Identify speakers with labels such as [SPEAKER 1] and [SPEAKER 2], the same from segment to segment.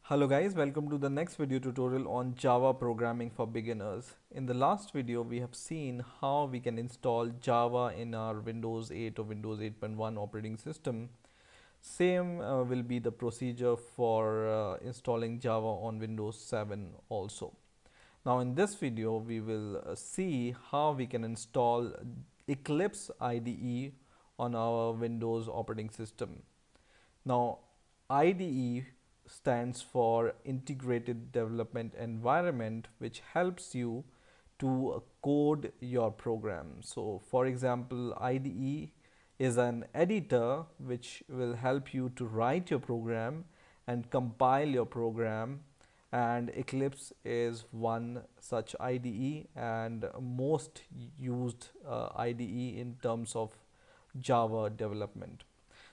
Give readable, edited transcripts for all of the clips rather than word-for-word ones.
[SPEAKER 1] Hello guys, welcome to the next video tutorial on Java programming for beginners. In the last video, we have seen how we can install Java in our Windows 8 or Windows 8.1 operating system. Same will be the procedure for installing Java on Windows 7 also. Now in this video, we will see how we can install Eclipse IDE on our Windows operating system. Now, IDE stands for Integrated Development Environment, which helps you to code your program. So, for example, IDE is an editor which will help you to write your program and compile your program, and Eclipse is one such IDE and most used IDE in terms of Java development.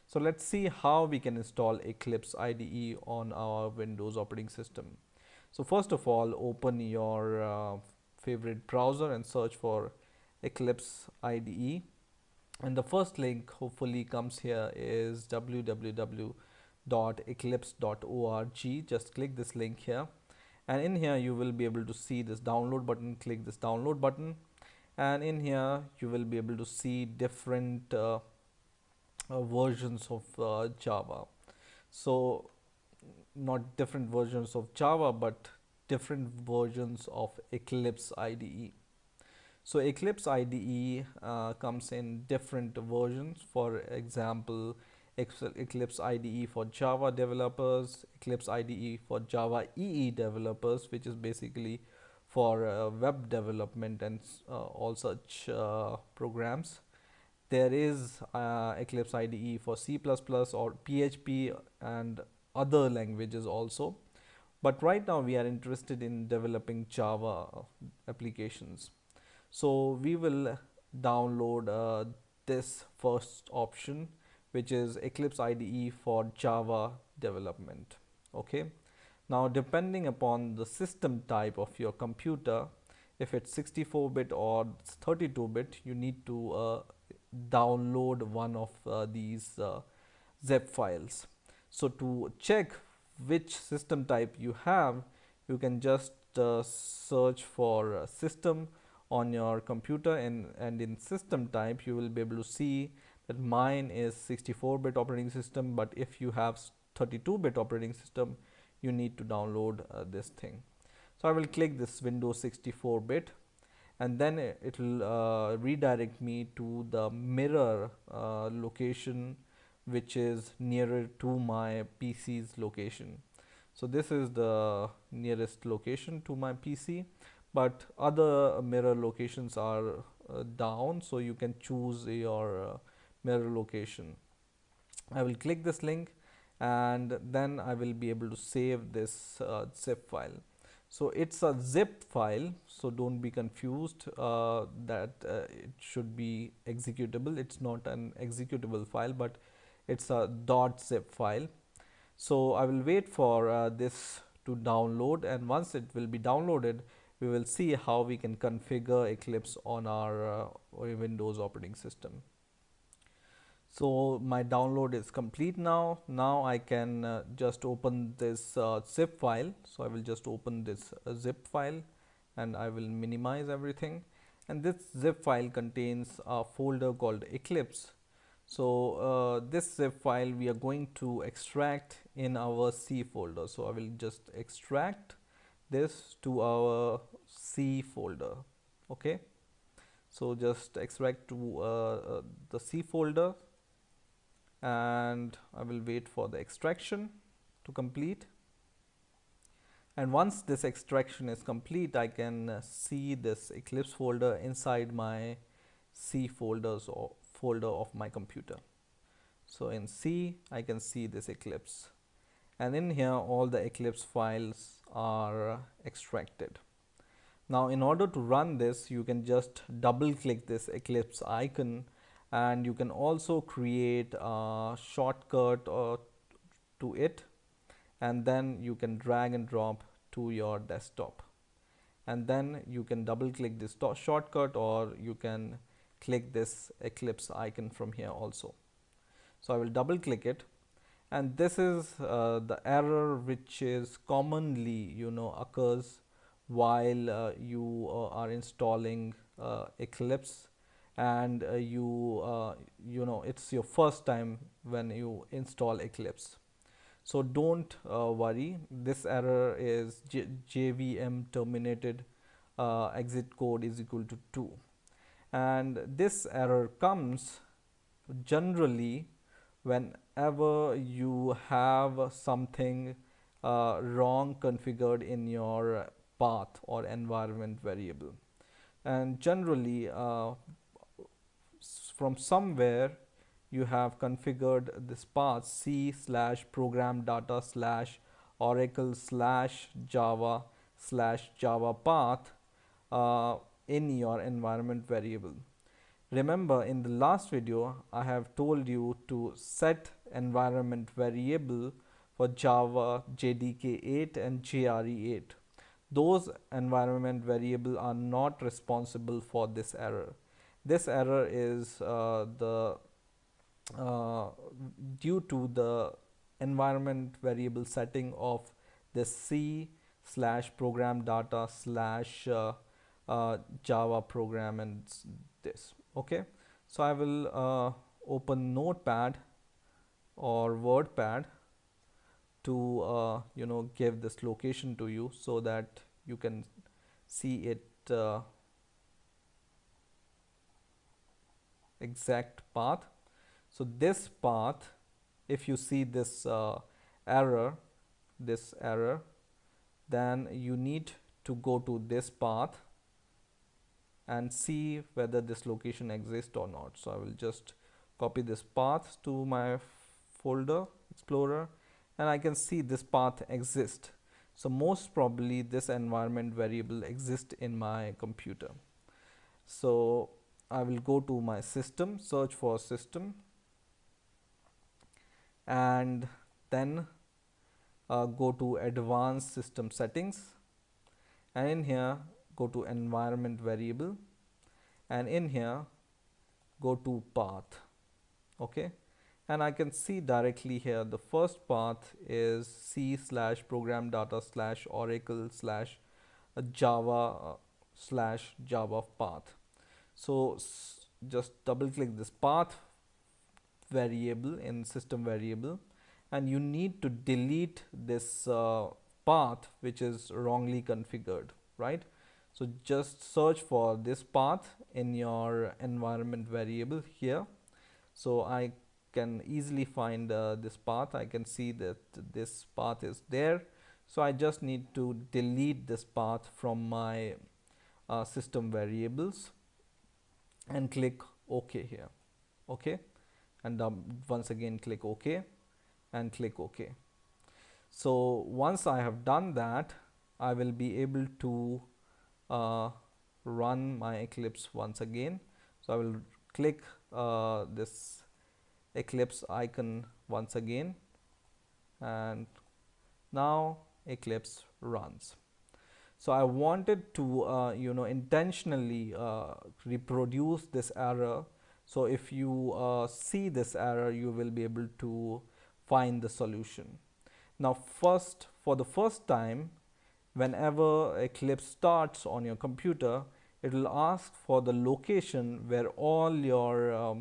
[SPEAKER 1] So let's see how we can install Eclipse IDE on our Windows operating system. So first of all, open your favorite browser and search for Eclipse IDE. And the first link hopefully comes here is www.eclipse.org. Just click this link here. And in here you will be able to see this download button. Click this download button. And in here you will be able to see different versions of Java. So not different versions of Java, but different versions of Eclipse IDE. So Eclipse IDE comes in different versions. For example, Eclipse IDE for Java developers, Eclipse IDE for Java EE developers, which is basically for web development and all such programs. There is Eclipse IDE for C++ or PHP and other languages also. But right now we are interested in developing Java applications. So we will download this first option, which is Eclipse IDE for Java development. Okay. Now, depending upon the system type of your computer, if it's 64-bit or 32-bit, you need to download one of these zip files. So to check which system type you have, you can just search for system on your computer, and in system type you will be able to see that mine is 64-bit operating system, but if you have 32-bit operating system, you need to download this thing. So I will click this Windows 64-bit, and then it will redirect me to the mirror location, which is nearer to my PC's location. So this is the nearest location to my PC, but other mirror locations are down, so you can choose your mirror location. I will click this link, and then I will be able to save this zip file. So it's a zip file, so don't be confused that it should be executable. It's not an executable file, but it's a .zip file. So I will wait for this to download, and once it will be downloaded, we will see how we can configure Eclipse on our Windows operating system. So my download is complete now. Now I can just open this zip file. So I will just open this zip file, and I will minimize everything. And this zip file contains a folder called Eclipse. So this zip file we are going to extract in our C folder. So I will just extract this to our C folder. Okay. So just extract to the C folder, and I will wait for the extraction to complete. And once this extraction is complete, I can see this Eclipse folder inside my C folders or folder of my computer. So in C, I can see this Eclipse, and in here all the Eclipse files are extracted. Now in order to run this, you can just double click this Eclipse icon, and you can also create a shortcut to it, and then you can drag and drop to your desktop, and then you can double click this shortcut, or you can click this Eclipse icon from here also. So I will double click it, And this is the error which is commonly, occurs while you are installing Eclipse, and it's your first time when you install Eclipse. So don't worry, this error is JVM terminated exit code is equal to 2, and this error comes generally whenever you have something wrong configured in your path or environment variable. And generally from somewhere you have configured this path c slash program data slash oracle slash java slash java path in your environment variable. Remember, in the last video, I have told you to set environment variable for Java JDK8 and JRE8. Those environment variable are not responsible for this error. This error is the due to the environment variable setting of the C slash program data slash Java program and this. Okay, so I will open Notepad or WordPad to give this location to you so that you can see it exact path. So this path, if you see this error, then you need to go to this path and see whether this location exists or not. So I will just copy this path to my folder explorer, and I can see this path exists. So most probably this environment variable exists in my computer. So I will go to my system, search for system, and then go to advanced system settings, and in here go to environment variable, and in here go to path. Okay, and I can see directly here the first path is c slash program data slash oracle slash java slash java path. So just double click this path variable in system variable, and you need to delete this path which is wrongly configured, right? So just search for this path in your environment variable here. So I can easily find this path. I can see that this path is there. So I just need to delete this path from my system variables and click OK here. Okay, and once again click OK and click OK. So once I have done that, I will be able to run my Eclipse once again. So I will click this Eclipse icon once again, and now Eclipse runs. So I wanted to intentionally reproduce this error. So if you see this error, you will be able to find the solution. Now first, for the first time, whenever Eclipse starts on your computer, it will ask for the location where all your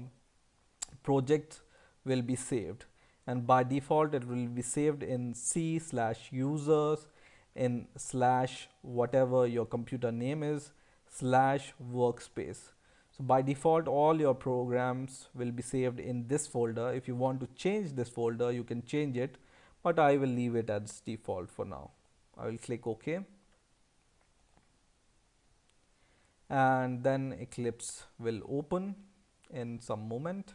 [SPEAKER 1] projects will be saved, and by default it will be saved in C slash users in slash whatever your computer name is slash workspace. So by default all your programs will be saved in this folder. If you want to change this folder, you can change it, but I will leave it as default for now. I will click OK, and then Eclipse will open in some moment.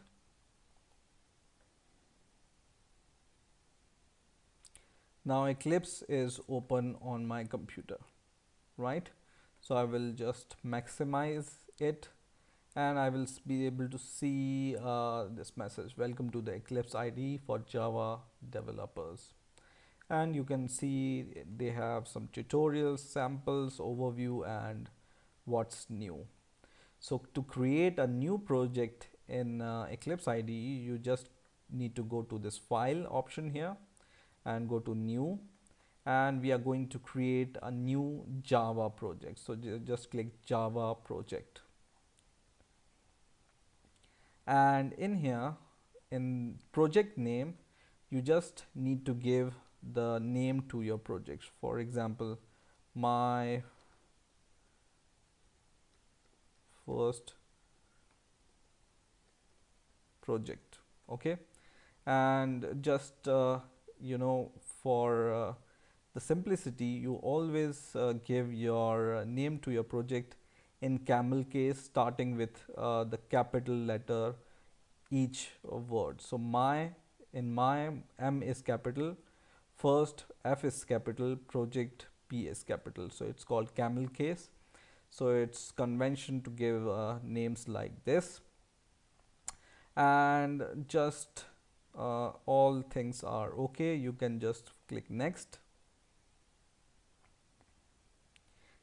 [SPEAKER 1] Now Eclipse is open on my computer, right? So I will just maximize it, and I will be able to see this message, welcome to the Eclipse IDE for Java developers. And you can see they have some tutorials, samples, overview, and what's new. So to create a new project in Eclipse IDE, you just need to go to this file option here and go to new, and we are going to create a new Java project. So just click Java project, and in here in project name you just need to give the name to your project. For example, my first project. Okay, and just for the simplicity, you always give your name to your project in camel case, starting with the capital letter each word. So my, in my, M is capital, first F is capital, project P is capital, so it's called camel case. So it's convention to give names like this, and just all things are okay. You can just click next,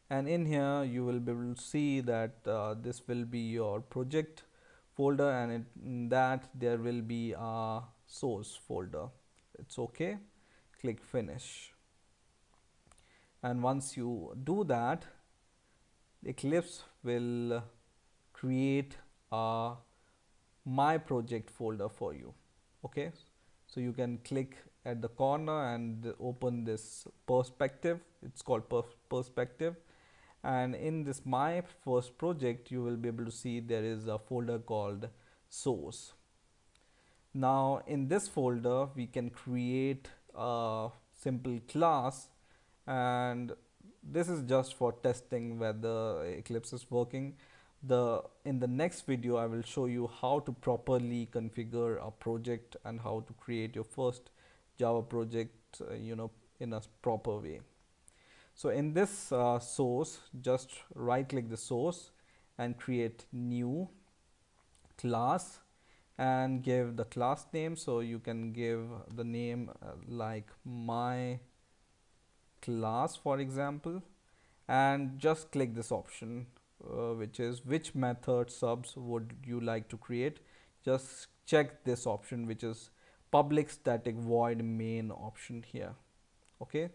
[SPEAKER 1] and in here you will be able to see that this will be your project folder, and in that there will be a source folder. It's okay, click finish, and once you do that, Eclipse will create a my project folder for you. Okay, so you can click at the corner and open this perspective. It's called perspective, and in this my first project you will be able to see there is a folder called source. Now in this folder we can create a simple class, and this is just for testing whether Eclipse is working. In the next video I will show you how to properly configure a project and how to create your first Java project in a proper way. So in this source, just right click the source and create new class and give the class name. So you can give the name like my class, for example, and just click this option which is which method subs would you like to create. Just check this option, which is public static void main option here. Okay,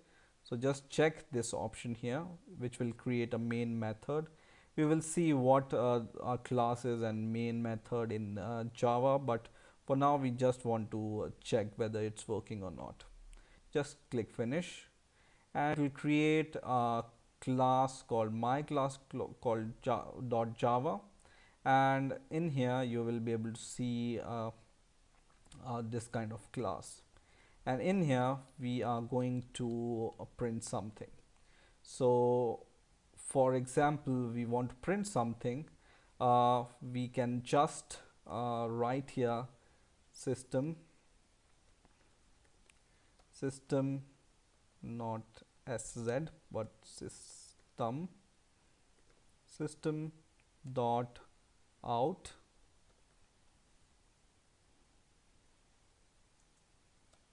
[SPEAKER 1] so just check this option here, which will create a main method. We will see what are classes and main method in Java, but for now we just want to check whether it's working or not. Just click finish, and it will create a class called my class called .java, and in here you will be able to see this kind of class, and in here we are going to print something. So for example, we want to print something, we can just write here system not sz but system dot out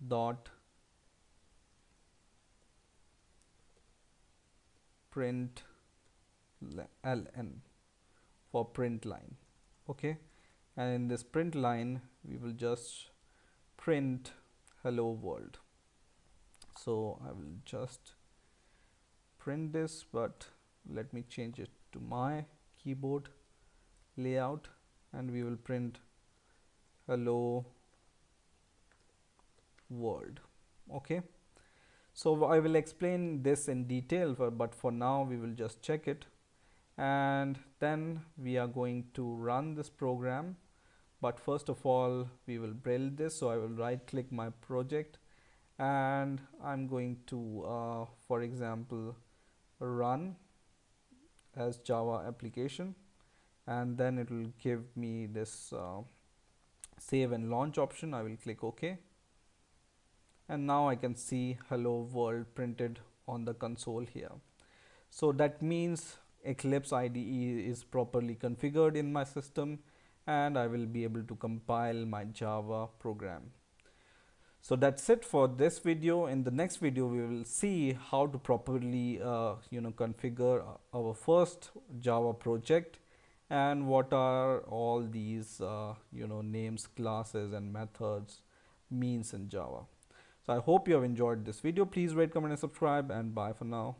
[SPEAKER 1] dot print ln for print line. Okay, and in this print line we will just print hello world. So I will just print this, but let me change it to my keyboard layout, and we will print hello world. Okay, so I will explain this in detail, but for now we will just check it, and then we are going to run this program. But first of all we will build this. So I will right click my project, and I'm going to for example run as Java application, and then it will give me this save and launch option. I will click OK, and now I can see hello world printed on the console here. So that means Eclipse IDE is properly configured in my system, and I will be able to compile my Java program. So that's it for this video. In the next video we will see how to properly configure our first Java project, and what are all these names, classes and methods means in Java. So I hope you have enjoyed this video. Please rate, comment, and subscribe, and bye for now.